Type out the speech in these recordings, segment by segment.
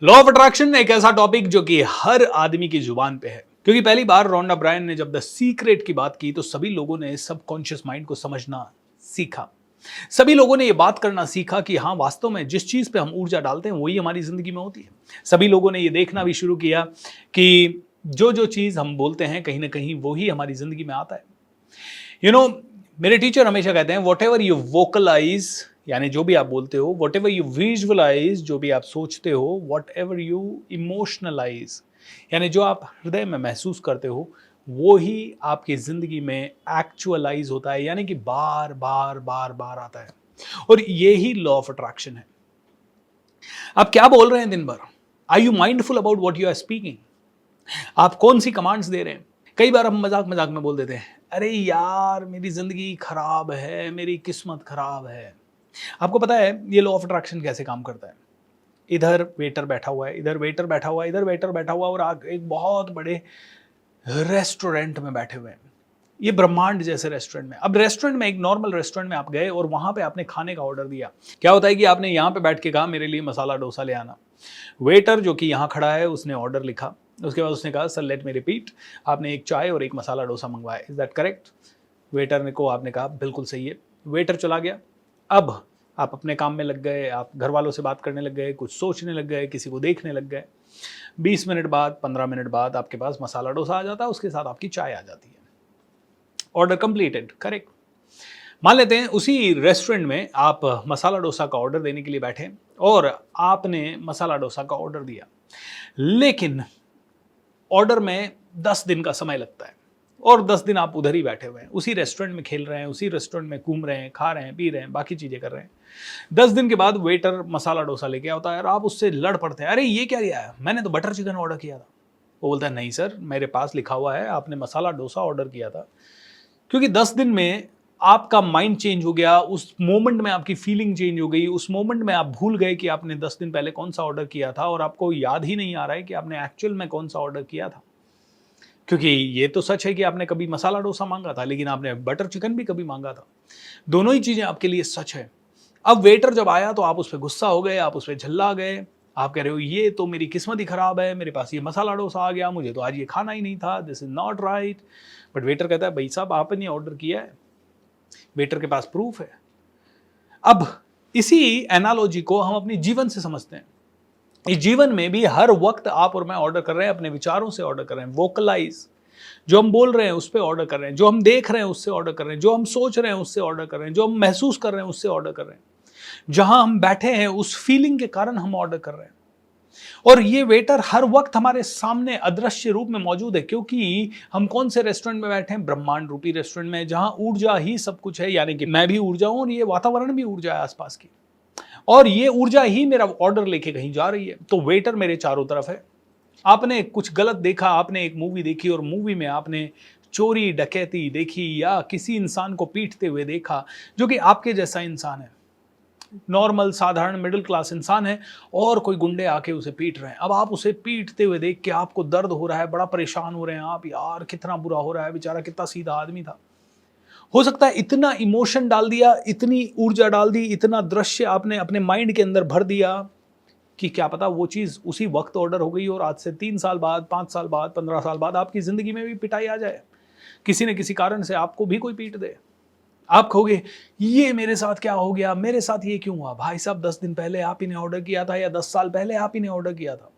Law of attraction एक ऐसा topic जो कि हर आदमी की जुबान पे है, क्योंकि पहली बार रोंडा ब्रायन ने जब द सीक्रेट की बात की तो सभी लोगों ने सबकॉन्शियस माइंड को समझना सीखा। सभी लोगों ने यह बात करना सीखा कि हाँ, वास्तव में जिस चीज पे हम ऊर्जा डालते हैं वही हमारी जिंदगी में होती है। सभी लोगों ने यह देखना भी शुरू किया कि जो जो चीज हम बोलते हैं कहीं ना कहीं वही हमारी जिंदगी में आता है। यू नो, मेरे टीचर हमेशा कहते हैं वॉट एवर यू वोकलाइज, यानी जो भी आप बोलते हो, वॉट एवर यू विजुअलाइज, जो भी आप सोचते हो, वॉट एवर यू इमोशनलाइज, यानी जो आप हृदय में महसूस करते हो वो ही आपकी जिंदगी में एक्चुअलाइज होता है, यानी कि बार बार बार बार आता है। और ये ही लॉ ऑफ अट्रैक्शन है। आप क्या बोल रहे हैं दिन भर? Are you mindful about what you are speaking? आप कौन सी कमांड्स दे रहे हैं? कई बार हम मजाक मजाक में बोल देते हैं, अरे यार मेरी जिंदगी खराब है, मेरी किस्मत खराब है। आपको पता है ये लॉ ऑफ अट्रैक्शन कैसे काम करता है? इधर वेटर बैठा हुआ है, इधर वेटर बैठा हुआ है, इधर वेटर बैठा हुआ है, और एक बहुत बड़े रेस्टोरेंट में बैठे हुए हैं। ये ब्रह्मांड जैसे रेस्टोरेंट में, अब रेस्टोरेंट में, एक नॉर्मल रेस्टोरेंट में आप गए और वहां पे आपने खाने का ऑर्डर दिया। क्या होता है कि आपने यहाँ पे बैठ के कहा मेरे लिए मसाला डोसा ले आना। वेटर जो कि यहाँ खड़ा है उसने ऑर्डर लिखा, उसके बाद उसने कहा सर लेट मी रिपीट, आपने एक चाय और एक मसाला डोसा मंगवाया, इज दैट करेक्ट? वेटर ने को आपने कहा बिल्कुल सही है। वेटर चला गया। अब आप अपने काम में लग गए, आप घर वालों से बात करने लग गए, कुछ सोचने लग गए, किसी को देखने लग गए। 20 मिनट बाद, 15 मिनट बाद आपके पास मसाला डोसा आ जाता है, उसके साथ आपकी चाय आ जाती है। Order completed, correct? मान लेते हैं उसी रेस्टोरेंट में आप मसाला डोसा का ऑर्डर देने के लिए बैठे और आपने मसाला डोसा का ऑर्डर दिया, लेकिन ऑर्डर में 10 दिन का समय लगता है और 10 दिन आप उधर ही बैठे हुए हैं, उसी रेस्टोरेंट में खेल रहे हैं, उसी रेस्टोरेंट में घूम रहे हैं, खा रहे हैं, पी रहे हैं, बाकी चीजें कर रहे हैं। 10 दिन के बाद वेटर मसाला डोसा लेके आता है और आप उससे लड़ पड़ते हैं, अरे ये क्या लिया है, मैंने तो बटर चिकन ऑर्डर किया था। वो बोलता है नहीं सर, मेरे पास लिखा हुआ है आपने मसाला डोसा ऑर्डर किया था। क्योंकि 10 दिन में आपका माइंड चेंज हो गया, उस मोमेंट में आपकी फीलिंग चेंज हो गई, उस मोमेंट में आप भूल गए कि आपने 10 दिन पहले कौन सा ऑर्डर किया था और आपको याद ही नहीं आ रहा है कि आपने एक्चुअल में कौन सा ऑर्डर किया था। क्योंकि ये तो सच है कि आपने कभी मसाला डोसा मांगा था, लेकिन आपने बटर चिकन भी कभी मांगा था। दोनों ही चीजें आपके लिए सच है। अब वेटर जब आया तो आप उस पर गुस्सा हो गए, आप उस पर झल्ला गए, आप कह रहे हो ये तो मेरी किस्मत ही खराब है, मेरे पास ये मसाला डोसा आ गया, मुझे तो आज ये खाना ही नहीं था, this is not right. But waiter कहता है भाई साहब आपने ऑर्डर किया है, वेटर के पास प्रूफ है। अब इसी एनालॉजी को हम अपने जीवन से समझते हैं। इस जीवन में भी हर वक्त आप और मैं ऑर्डर कर रहे हैं, अपने विचारों से ऑर्डर कर रहे हैं। वोकलाइज, जो हम बोल रहे हैं उस पर ऑर्डर कर रहे हैं, जो हम देख रहे हैं उससे ऑर्डर कर रहे हैं, जो हम सोच रहे हैं उससे ऑर्डर कर रहे हैं, जो हम महसूस कर रहे हैं उससे ऑर्डर कर रहे हैं, जहां हम बैठे हैं उस फीलिंग के कारण हम ऑर्डर कर रहे हैं। और ये वेटर हर वक्त हमारे सामने अदृश्य रूप में मौजूद है, क्योंकि हम कौन से रेस्टोरेंट में बैठे हैं? ब्रह्मांड रूपी रेस्टोरेंट में, जहां ऊर्जा ही सब कुछ है, यानी कि मैं भी ऊर्जा हूं और ये वातावरण भी ऊर्जा है आसपास की, और ये ऊर्जा ही मेरा ऑर्डर लेके कहीं जा रही है। तो वेटर मेरे चारों तरफ है। आपने कुछ गलत देखा, आपने एक मूवी देखी और मूवी में आपने चोरी डकैती देखी या किसी इंसान को पीटते हुए देखा जो कि आपके जैसा इंसान है, नॉर्मल साधारण मिडिल क्लास इंसान है, और कोई गुंडे आके उसे पीट रहे हैं। अब आप उसे पीटते हुए देख के आपको दर्द हो रहा है, बड़ा परेशान हो रहे हैं आप, यार कितना बुरा हो रहा है, बेचारा कितना सीधा आदमी था। हो सकता है इतना इमोशन डाल दिया, इतनी ऊर्जा डाल दी, इतना दृश्य आपने अपने माइंड के अंदर भर दिया कि क्या पता वो चीज उसी वक्त ऑर्डर हो गई और आज से 3 साल बाद, 5 साल बाद, 15 साल बाद आपकी जिंदगी में भी पिटाई आ जाए, किसी न किसी कारण से आपको भी कोई पीट दे। आप कहोगे ये मेरे साथ क्या हो गया, मेरे साथ ये क्यों हुआ? भाई साहब 10 दिन पहले आप ही ने ऑर्डर किया था, या 10 साल पहले आप ही ने ऑर्डर किया था।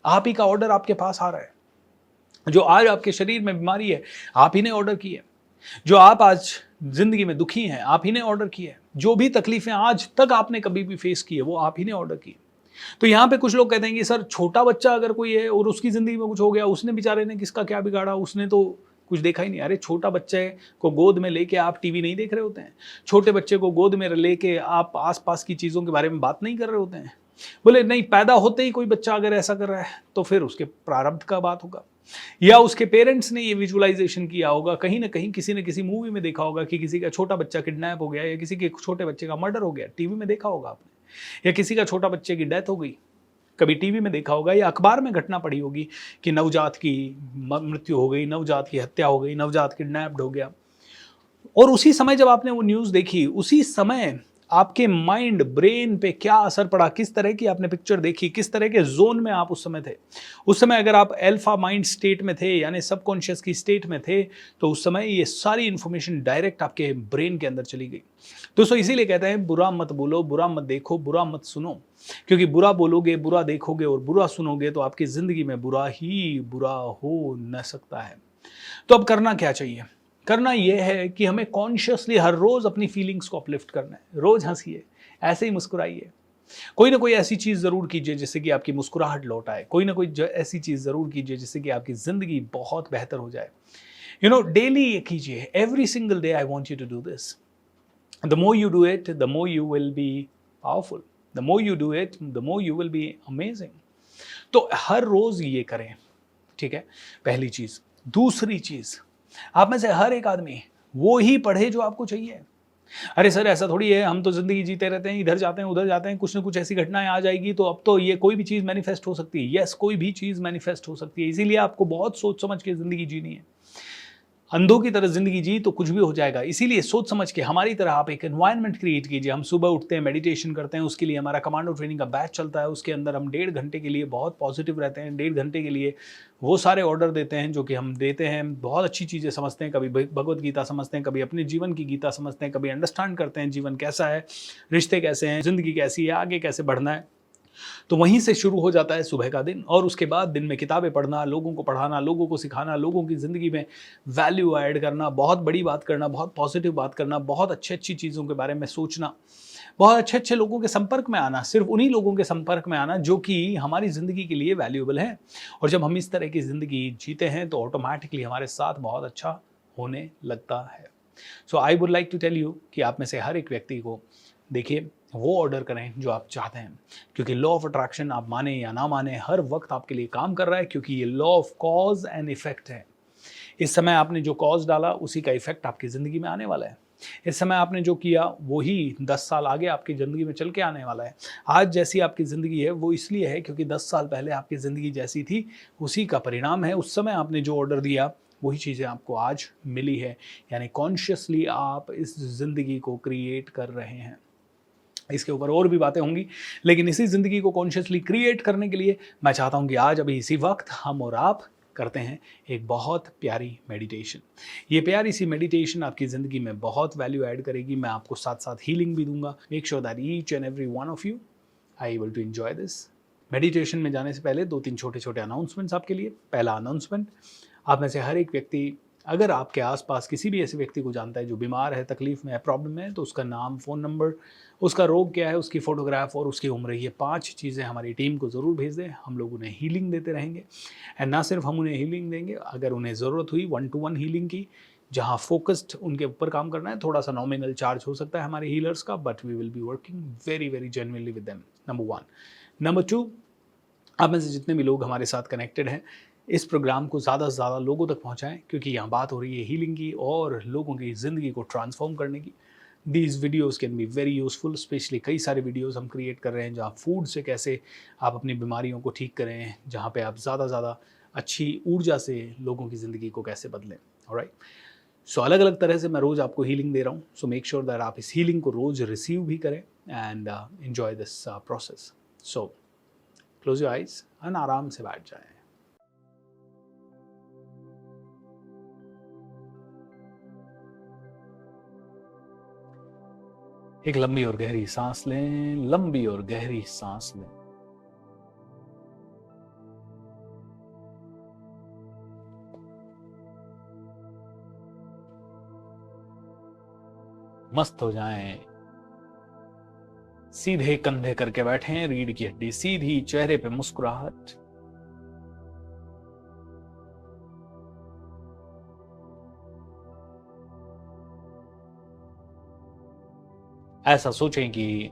आप ही का ऑर्डर आपके पास आ रहा है। जो आज आपके शरीर में बीमारी है आप ही ने ऑर्डर की है। जो आप आज जिंदगी में दुखी हैं आप ही ने ऑर्डर की है। जो भी तकलीफें आज तक आपने कभी भी फेस की है वो आप ही ने ऑर्डर की। तो यहाँ पे कुछ लोग कहते हैं कि सर छोटा बच्चा अगर कोई है और उसकी जिंदगी में कुछ हो गया, उसने बेचारे ने किसका क्या बिगाड़ा, उसने तो कुछ देखा ही नहीं। अरे छोटा बच्चे को गोद में लेके आप टीवी नहीं देख रहे होते हैं? छोटे बच्चे को गोद में लेके आप आसपास की चीज़ों के बारे में बात नहीं कर रहे होते हैं? बोले नहीं, पैदा होते ही कोई बच्चा अगर ऐसा कर रहा है तो फिर उसके प्रारब्ध का बात होगा, या उसके पेरेंट्स ने ये विजुअलाइजेशन किया होगा, कहीं ना कहीं किसी न किसी मूवी में देखा होगा कि किसी का छोटा बच्चा किडनैप हो गया या किसी के छोटे बच्चे का मर्डर हो गया, टीवी में देखा होगा आपने, या किसी का छोटा बच्चे की डेथ हो गई, कभी टीवी में देखा होगा, या अखबार में घटना पड़ी होगी कि नवजात की मृत्यु हो गई, नवजात की हत्या हो गई, नवजात किडनैप्ड हो गया। और उसी समय जब आपने वो न्यूज़ देखी, उसी समय आपके माइंड ब्रेन पे क्या असर पड़ा, किस तरह की आपने पिक्चर देखी, किस तरह के जोन में आप उस समय थे। उस समय अगर आप अल्फा माइंड स्टेट में थे यानी सबकॉन्शियस की स्टेट में थे, तो उस समय ये सारी इंफॉर्मेशन डायरेक्ट आपके ब्रेन के अंदर चली गई। दोस्तों इसीलिए कहते हैं बुरा मत बोलो, बुरा मत देखो, बुरा मत सुनो, क्योंकि बुरा बोलोगे, बुरा देखोगे और बुरा सुनोगे तो आपकी जिंदगी में बुरा ही बुरा हो न सकता है। तो अब करना क्या चाहिए? करना यह है कि हमें कॉन्शियसली हर रोज अपनी फीलिंग्स को अपलिफ्ट करना है। रोज हंसिए, ऐसे ही मुस्कुराइए, कोई ना कोई ऐसी चीज जरूर कीजिए जिससे कि आपकी मुस्कुराहट लौट आए, कोई ना कोई ऐसी चीज जरूर कीजिए जिससे कि आपकी जिंदगी बहुत बेहतर हो जाए। डेली ये कीजिए, every single day I want you to do this. The more you do it the more you will be powerful, the more you do it the more you will be amazing. तो हर रोज ये करें, ठीक है, पहली चीज। दूसरी चीज, आप में से हर एक आदमी वो ही पढ़े जो आपको चाहिए। अरे सर ऐसा थोड़ी है, हम तो जिंदगी जीते रहते हैं, इधर जाते हैं उधर जाते हैं, कुछ ना कुछ ऐसी घटनाएं आ जाएगी तो अब तो ये कोई भी चीज मैनिफेस्ट हो सकती है। यस, कोई भी चीज मैनिफेस्ट हो सकती है, इसीलिए आपको बहुत सोच समझ के जिंदगी जीनी है। अंधों की तरह जिंदगी जी तो कुछ भी हो जाएगा, इसीलिए सोच समझ के हमारी तरह आप एक एनवायरनमेंट क्रिएट कीजिए। हम सुबह उठते हैं, मेडिटेशन करते हैं, उसके लिए हमारा कमांडो ट्रेनिंग का बैच चलता है, उसके अंदर हम 1.5 घंटे के लिए बहुत पॉजिटिव रहते हैं। 1.5 घंटे के लिए वो सारे ऑर्डर देते हैं जो कि हम देते हैं, बहुत अच्छी चीज़ें समझते हैं, कभी भगवत गीता समझते हैं, कभी अपने जीवन की गीता समझते हैं, कभी अंडरस्टैंड करते हैं जीवन कैसा है, रिश्ते कैसे हैं, जिंदगी कैसी है, आगे कैसे बढ़ना है। तो वहीं से शुरू हो जाता है सुबह का दिन, और उसके बाद दिन में किताबें पढ़ना, लोगों को पढ़ाना, लोगों को सिखाना, लोगों की ज़िंदगी में वैल्यू ऐड करना, बहुत बड़ी बात करना, बहुत पॉजिटिव बात करना, बहुत अच्छी चीज़ों के बारे में सोचना, बहुत अच्छे लोगों के संपर्क में आना, सिर्फ उन्हीं लोगों के संपर्क में आना जो कि हमारी ज़िंदगी के लिए वैल्यूएबल है। और जब हम इस तरह की ज़िंदगी जीते हैं तो ऑटोमेटिकली हमारे साथ बहुत अच्छा होने लगता है। So I would like to tell you कि आप में से हर एक व्यक्ति को देखिए वो ऑर्डर करें जो आप चाहते हैं, क्योंकि लॉ ऑफ अट्रैक्शन आप माने या ना माने हर वक्त आपके लिए काम कर रहा है, क्योंकि ये law of cause and effect है। इस समय आपने जो कॉज डाला उसी का इफेक्ट आपकी ज़िंदगी में आने वाला है। इस समय आपने जो किया वही 10 साल आगे आपकी ज़िंदगी में चल के आने वाला है। आज जैसी आपकी ज़िंदगी है वो इसलिए है क्योंकि 10 साल पहले आपकी ज़िंदगी जैसी थी उसी का परिणाम है। उस समय आपने जो ऑर्डर दिया वही चीज़ें आपको आज मिली है, यानी कॉन्शियसली आप इस ज़िंदगी को क्रिएट कर रहे हैं। इसके ऊपर और भी बातें होंगी, लेकिन इसी ज़िंदगी को कॉन्शियसली क्रिएट करने के लिए मैं चाहता हूँ कि आज अभी इसी वक्त हम और आप करते हैं एक बहुत प्यारी मेडिटेशन। ये प्यारी सी मेडिटेशन आपकी ज़िंदगी में बहुत वैल्यू ऐड करेगी। मैं आपको साथ साथ हीलिंग भी दूंगा। Make sure that each and every one of you I able to enjoy this meditation. में जाने से पहले 2-3 छोटे अनाउंसमेंट्स आपके लिए। पहला अनाउंसमेंट, आप में से हर एक व्यक्ति अगर आपके आसपास किसी भी ऐसे व्यक्ति को जानता है जो बीमार है, तकलीफ में है, प्रॉब्लम में है, तो उसका नाम, फ़ोन नंबर, उसका रोग क्या है, उसकी फ़ोटोग्राफ और उसकी उम्र, ये 5 चीज़ें हमारी टीम को ज़रूर भेज दें। हम लोग उन्हें हीलिंग देते रहेंगे। एंड ना सिर्फ हम उन्हें हीलिंग देंगे, अगर उन्हें ज़रूरत हुई 1-to-1 हीलिंग की, जहाँ फोकस्ड उनके ऊपर काम करना है, थोड़ा सा नॉमिनल चार्ज हो सकता है हमारे हीलर्स का, but we will be working very very genuinely with them. Number 1। Number 2, आप में से जितने भी लोग हमारे साथ कनेक्टेड हैं, इस प्रोग्राम को ज़्यादा से ज़्यादा लोगों तक पहुँचाएँ, क्योंकि यहाँ बात हो रही है हीलिंग की और लोगों की ज़िंदगी को ट्रांसफॉर्म करने की। These videos can be very useful, specially कई सारे वीडियोज़ हम क्रिएट कर रहे हैं जहाँ फूड से कैसे आप अपनी बीमारियों को ठीक करें, जहाँ पे आप ज़्यादा अच्छी ऊर्जा से लोगों की ज़िंदगी को कैसे बदलें। ऑलराइट, सो अलग अलग तरह से मैं रोज़ आपको हीलिंग दे रहा हूँ। सो मेक श्योर दैट आप इस हीलिंग को रोज़ रिसीव भी करें and enjoy this process. So close your eyes and आराम से बैठ जाएं। एक लंबी और गहरी सांस लें, लंबी और गहरी सांस लें। मस्त हो जाएं। सीधे कंधे करके बैठें, रीढ़ की हड्डी सीधी, चेहरे पे मुस्कुराहट। ऐसा सोचें कि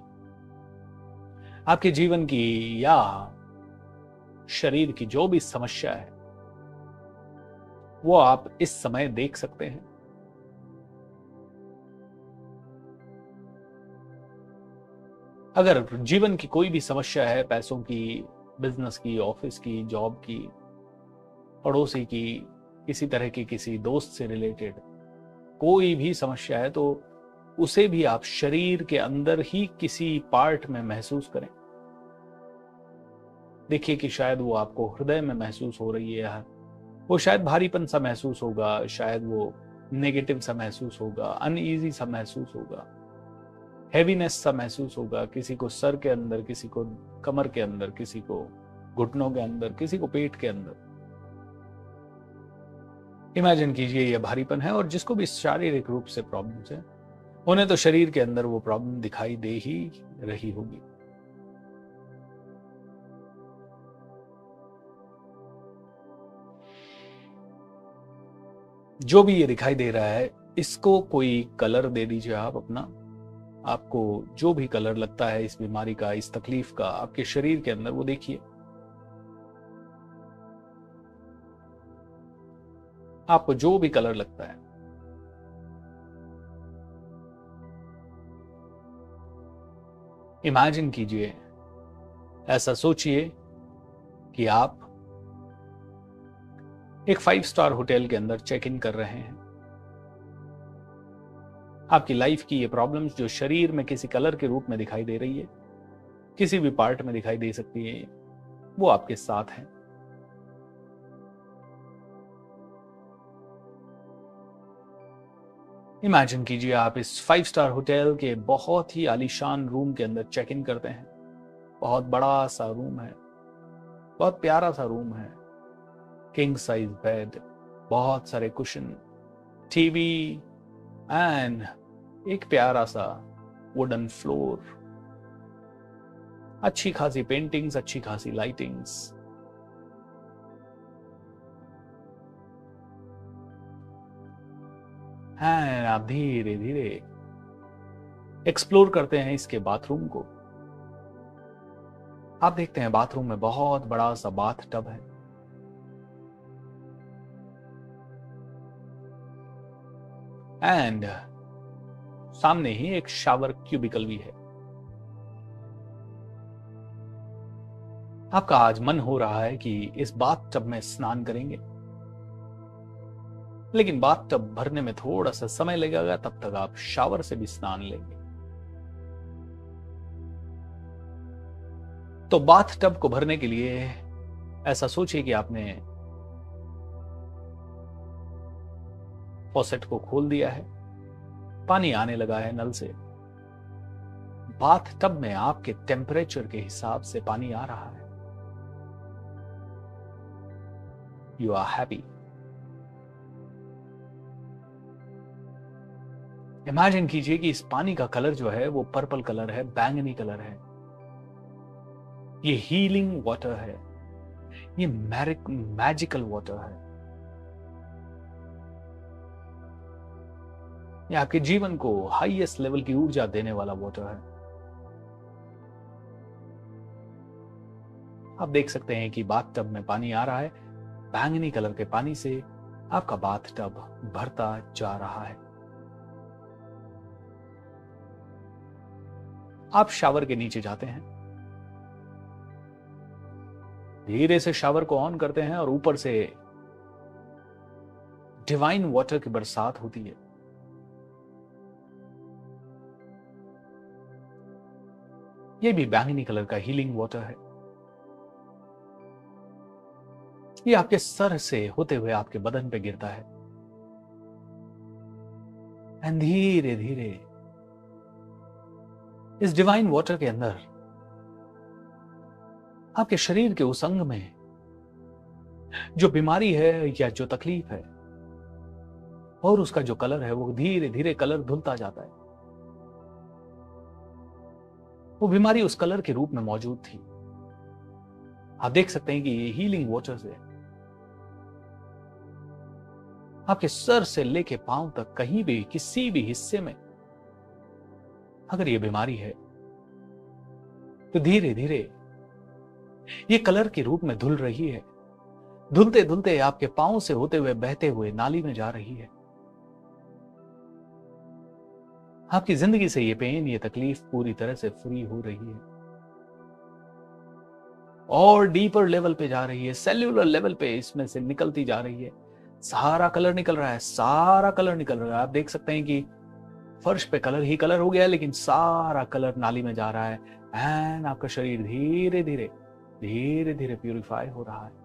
आपके जीवन की या शरीर की जो भी समस्या है वो आप इस समय देख सकते हैं। अगर जीवन की कोई भी समस्या है, पैसों की, बिजनेस की, ऑफिस की, जॉब की, पड़ोसी की, किसी तरह की किसी दोस्त से रिलेटेड कोई भी समस्या है, तो उसे भी आप शरीर के अंदर ही किसी पार्ट में महसूस करें। देखिए कि शायद वो आपको हृदय में महसूस हो रही है, वो शायद भारीपन सा महसूस होगा, शायद वो नेगेटिव सा महसूस होगा, अनईजी सा महसूस होगा, हैवीनेस सा महसूस होगा, किसी को सर के अंदर, किसी को कमर के अंदर, किसी को घुटनों के अंदर, किसी को पेट के अंदर। इमेजिन कीजिए यह भारीपन है, और जिसको भी शारीरिक रूप से प्रॉब्लम्स है, उन्हें तो शरीर के अंदर वो प्रॉब्लम दिखाई दे ही रही होगी। जो भी ये दिखाई दे रहा है, इसको कोई कलर दे दीजिए आप अपना। आपको जो भी कलर लगता है इस बीमारी का, इस तकलीफ का, आपके शरीर के अंदर, वो देखिए। आपको जो भी कलर लगता है, इमेजिन कीजिए, ऐसा सोचिए कि आप एक 5 स्टार होटल के अंदर चेक इन कर रहे हैं। आपकी लाइफ की ये प्रॉब्लम्स जो शरीर में किसी कलर के रूप में दिखाई दे रही है, किसी भी पार्ट में दिखाई दे सकती है, वो आपके साथ है। इमेजिन कीजिए आप इस 5 स्टार होटल के बहुत ही आलीशान रूम के अंदर चेक इन करते हैं। बहुत बड़ा सा रूम है, बहुत प्यारा सा रूम है, किंग साइज बेड, बहुत सारे कुशन, टीवी एंड एक प्यारा सा वुडन फ्लोर, अच्छी खासी पेंटिंग्स, अच्छी खासी लाइटिंग्स। हैं, आप धीरे धीरे एक्सप्लोर करते हैं इसके बाथरूम को। आप देखते हैं बाथरूम में बहुत बड़ा सा बाथ टब है। एंड सामने ही एक शावर क्यूबिकल भी है। आपका आज मन हो रहा है कि इस बाथ टब में स्नान करेंगे, लेकिन बाथ टब भरने में थोड़ा सा समय लगेगा, तब तक आप शावर से भी स्नान लेंगे। तो बाथ टब को भरने के लिए ऐसा सोचिए कि आपने फॉसेट को खोल दिया है, पानी आने लगा है नल से। बाथ टब में आपके टेम्परेचर के हिसाब से पानी आ रहा है। You are happy. इमेजिन कीजिए कि इस पानी का कलर जो है वो पर्पल कलर है, बैंगनी कलर है। ये हीलिंग वाटर है, ये मैजिकल वाटर है। ये आपके जीवन को हाईएस्ट लेवल की ऊर्जा देने वाला वाटर है। आप देख सकते हैं कि बाथ टब में पानी आ रहा है, बैंगनी कलर के पानी से आपका बाथ टब भरता जा रहा है। आप शावर के नीचे जाते हैं, धीरे से शावर को ऑन करते हैं और ऊपर से डिवाइन वाटर की बरसात होती है। यह भी बैंगनी कलर का हीलिंग वाटर है। ये आपके सर से होते हुए आपके बदन पे गिरता है, एंड धीरे धीरे इस डिवाइन वाटर के अंदर आपके शरीर के उस अंग में जो बीमारी है या जो तकलीफ है और उसका जो कलर है वो धीरे धीरे कलर धुलता जाता है। वो बीमारी उस कलर के रूप में मौजूद थी। आप देख सकते हैं कि ये हीलिंग वाटर से आपके सर से लेके पांव तक कहीं भी किसी भी हिस्से में अगर ये बीमारी है तो धीरे धीरे ये कलर के रूप में धुल रही है। धुलते धुलते आपके पांव से होते हुए बहते हुए नाली में जा रही है। आपकी जिंदगी से ये पेन, ये तकलीफ पूरी तरह से फ्री हो रही है और डीपर लेवल पे जा रही है, सेल्यूलर लेवल पे इसमें से निकलती जा रही है। सारा कलर निकल रहा है, सारा कलर निकल रहा है। आप देख सकते हैं कि फर्श पे कलर ही कलर हो गया है, लेकिन सारा कलर नाली में जा रहा है एंड आपका शरीर धीरे धीरे धीरे धीरे प्यूरिफाई हो रहा है।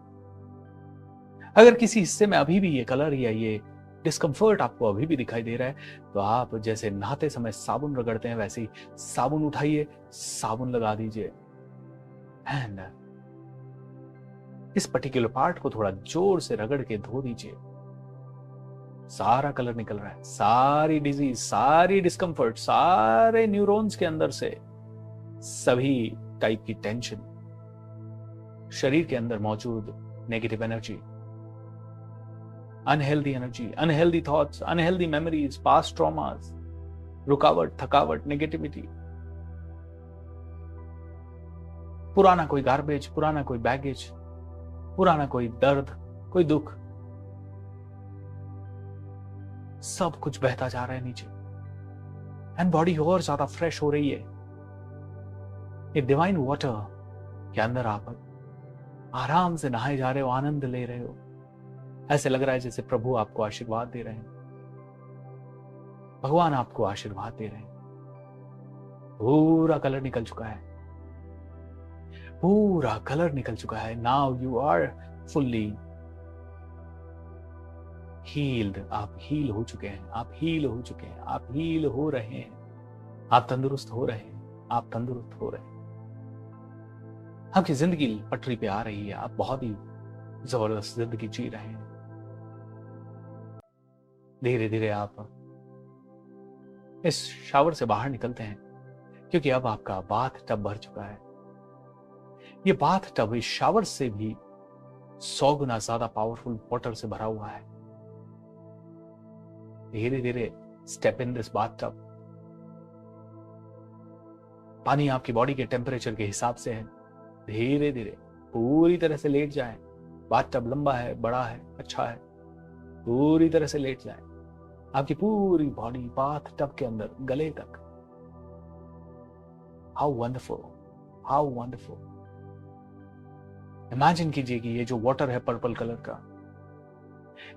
अगर किसी हिस्से में अभी भी ये कलर या ये डिस्कम्फर्ट आपको अभी भी दिखाई दे रहा है, तो आप जैसे नहाते समय साबुन रगड़ते हैं वैसे ही साबुन उठाइए, साबुन लगा दीजिए एंड इस पर्टिकुलर पार्ट को थोड़ा जोर से रगड़ के धो दीजिए। सारा कलर निकल रहा है, सारी डिजीज, सारी डिस्कम्फर्ट, सारे न्यूरॉन्स के अंदर से सभी टाइप की टेंशन, शरीर के अंदर मौजूद negative energy, unhealthy energy, unhealthy thoughts, unhealthy memories, past traumas, रुकावट, थकावट, नेगेटिविटी, पुराना कोई गार्बेज, पुराना कोई बैगेज, पुराना कोई दर्द, कोई दुख, सब कुछ बहता जा रहा है नीचे एंड बॉडी और ज्यादा फ्रेश हो रही है। ये डिवाइन वाटर के अंदर आप आराम से नहाए जा रहे हो, आनंद ले रहे हो। ऐसे लग रहा है जैसे प्रभु आपको आशीर्वाद दे रहे हैं, भगवान आपको आशीर्वाद दे रहे हैं। पूरा कलर निकल चुका है, पूरा कलर निकल चुका है। Now you are fully healed. आप हील हो चुके हैं, आप हील हो चुके हैं, आप हील हो रहे हैं, आप तंदुरुस्त हो रहे हैं, आप तंदुरुस्त हो रहे हैं। आपकी जिंदगी पटरी पे आ रही है, आप बहुत ही जबरदस्त जिंदगी जी रहे हैं। धीरे धीरे आप इस शावर से बाहर निकलते हैं, क्योंकि अब आपका बाथ टब भर चुका है। ये बाथ टब इस शावर से भी 100 गुना ज्यादा पावरफुल वाटर से भरा हुआ है। धीरे धीरे step in this bath tub. पानी आपकी बॉडी के टेम्परेचर के हिसाब से है। धीरे धीरे पूरी तरह से लेट जाएं। बाथ टब लंबा है, बड़ा है, अच्छा है, पूरी तरह से लेट जाएं। आपकी पूरी बॉडी बाथ टब के अंदर गले तक। How wonderful, how wonderful. Imagine कीजिए कि ये जो वाटर है पर्पल कलर का,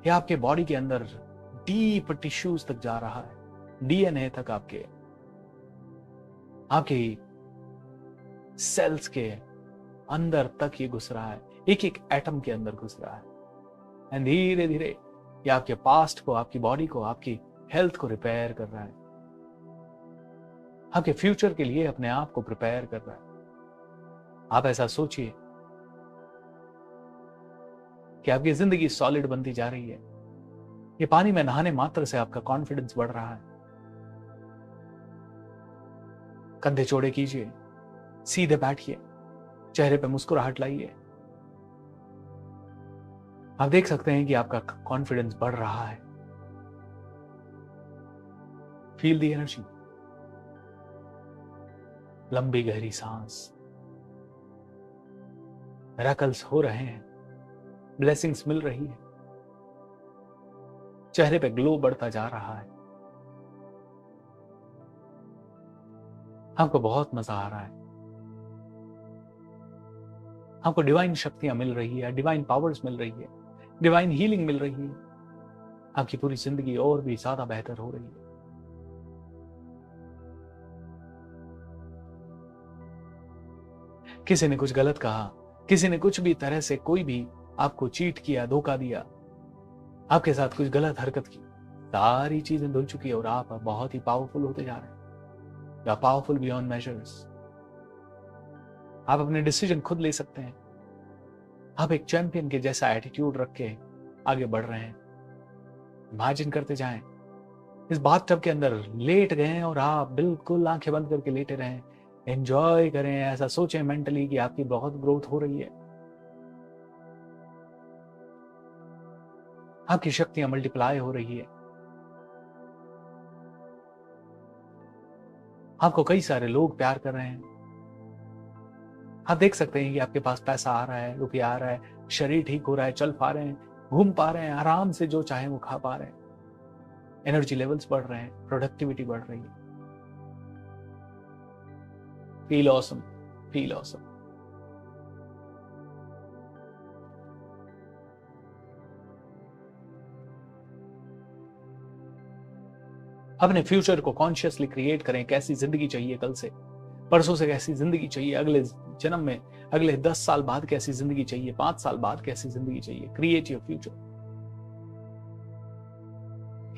ये आपके बॉडी के अंदर डीप टिश्यूज तक जा रहा है, डीएनए तक, आपके सेल्स के अंदर तक ये घुस रहा है, एक एक एटम के अंदर घुस रहा है। एंड धीरे धीरे ये आपके पास्ट को, आपकी बॉडी को, आपकी हेल्थ को रिपेयर कर रहा है, आपके फ्यूचर के लिए अपने आप को प्रिपेयर कर रहा है। आप ऐसा सोचिए कि आपकी जिंदगी सॉलिड बनती जा रही है। ये पानी में नहाने मात्र से आपका कॉन्फिडेंस बढ़ रहा है। कंधे चौड़े कीजिए, सीधे बैठिए, चेहरे पे मुस्कुराहट लाइए। आप देख सकते हैं कि आपका कॉन्फिडेंस बढ़ रहा है। फील दी एनर्जी। लंबी गहरी सांस। मिरेकल्स हो रहे हैं, ब्लेसिंग्स मिल रही है, चेहरे पे ग्लो बढ़ता जा रहा है। आपको बहुत मजा आ रहा है। आपको डिवाइन शक्तियां मिल रही है, डिवाइन पावर्स मिल रही है, डिवाइन हीलिंग मिल रही है। आपकी पूरी जिंदगी और भी ज्यादा बेहतर हो रही है। किसी ने कुछ गलत कहा, किसी ने कुछ भी तरह से कोई भी आपको चीट किया, धोखा दिया, आपके साथ कुछ गलत हरकत की, सारी चीजें धुल चुकी है और आप बहुत ही पावरफुल होते जा रहे हैं। You are powerful beyond measures. आप अपने डिसीजन खुद ले सकते हैं। आप एक चैंपियन के जैसा एटीट्यूड रख के आगे बढ़ रहे हैं। इमेजिन करते जाएं, इस बाथटब के अंदर लेट गए हैं और आप बिल्कुल आंखें बंद करके लेटे रहें। एंजॉय करें, ऐसा सोचें मेंटली कि आपकी बहुत ग्रोथ हो रही है, आपकी शक्तियां मल्टीप्लाई हो रही है। आपको कई सारे लोग प्यार कर रहे हैं। आप देख सकते हैं कि आपके पास पैसा आ रहा है, रुपया आ रहा है, शरीर ठीक हो रहा है, चल पा रहे हैं, घूम पा रहे हैं, आराम से जो चाहे वो खा पा रहे हैं, एनर्जी लेवल्स बढ़ रहे हैं, प्रोडक्टिविटी बढ़ रही है। Feel awesome, feel awesome. अपने फ्यूचर को कॉन्शियसली क्रिएट करें। कैसी जिंदगी चाहिए कल से, परसों से कैसी जिंदगी चाहिए, अगले जन्म में, अगले 10 साल बाद कैसी जिंदगी चाहिए, 5 साल बाद कैसी जिंदगी चाहिए। Create your future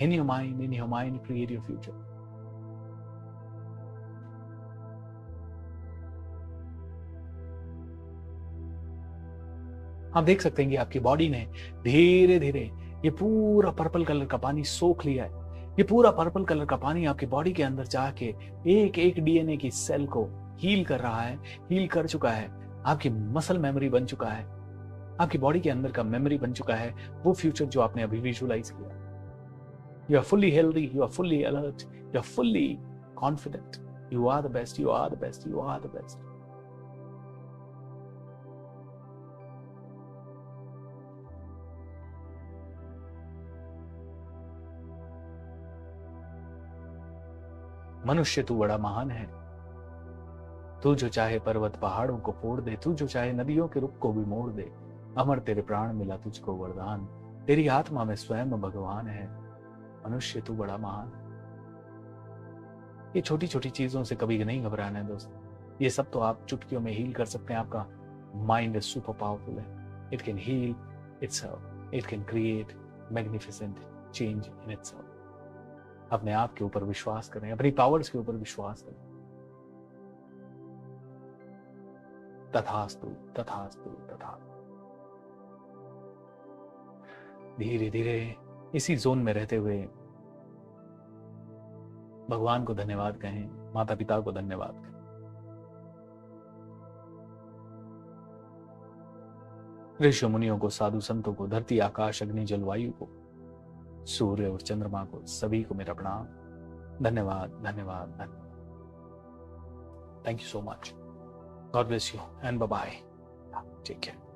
in your mind, create your future. आप देख सकते हैं कि आपकी बॉडी ने धीरे धीरे ये पूरा पर्पल कलर का पानी सोख लिया है। ये पूरा पर्पल कलर का पानी आपकी बॉडी के अंदर जाके एक एक डीएनए की सेल को हील कर रहा है, हील कर चुका है। आपकी मसल मेमोरी बन चुका है, आपकी बॉडी के अंदर का मेमोरी बन चुका है वो फ्यूचर जो आपने अभी विजुअलाइज किया। You are fully healthy, you are fully alert, you are fully confident. You are the best, you are the best, you are the best. मनुष्य तू बड़ा महान है, तू जो चाहे पर्वत पहाड़ों को फोड़ दे, तू जो चाहे नदियों के रुख को भी मोड़ दे। अमर तेरे प्राण मिला तुझको वरदान, तेरी आत्मा में स्वयं भगवान है। मनुष्य तू बड़ा महान। ये छोटी छोटी चीजों से कभी नहीं घबराना है दोस्त। ये सब तो आप चुटकियों में हील कर सकते हैं। आपका माइंड इज सुपर पावरफुल है। It can heal itself, it can create magnificent change in itself. अपने आप के ऊपर विश्वास करें, अपनी पावर्स के ऊपर विश्वास करें। तथास्तु, तथास्तु, तथास्तु। धीरे धीरे इसी जोन में रहते हुए भगवान को धन्यवाद कहें, माता पिता को धन्यवाद कहें। ऋषि मुनियों को, साधु संतों को, धरती आकाश अग्नि जलवायु को, सूर्य और चंद्रमा को, सभी को मेरा प्रणाम। धन्यवाद, धन्यवाद, धन्यवाद। Thank you so much. God bless you and bye bye. Take care.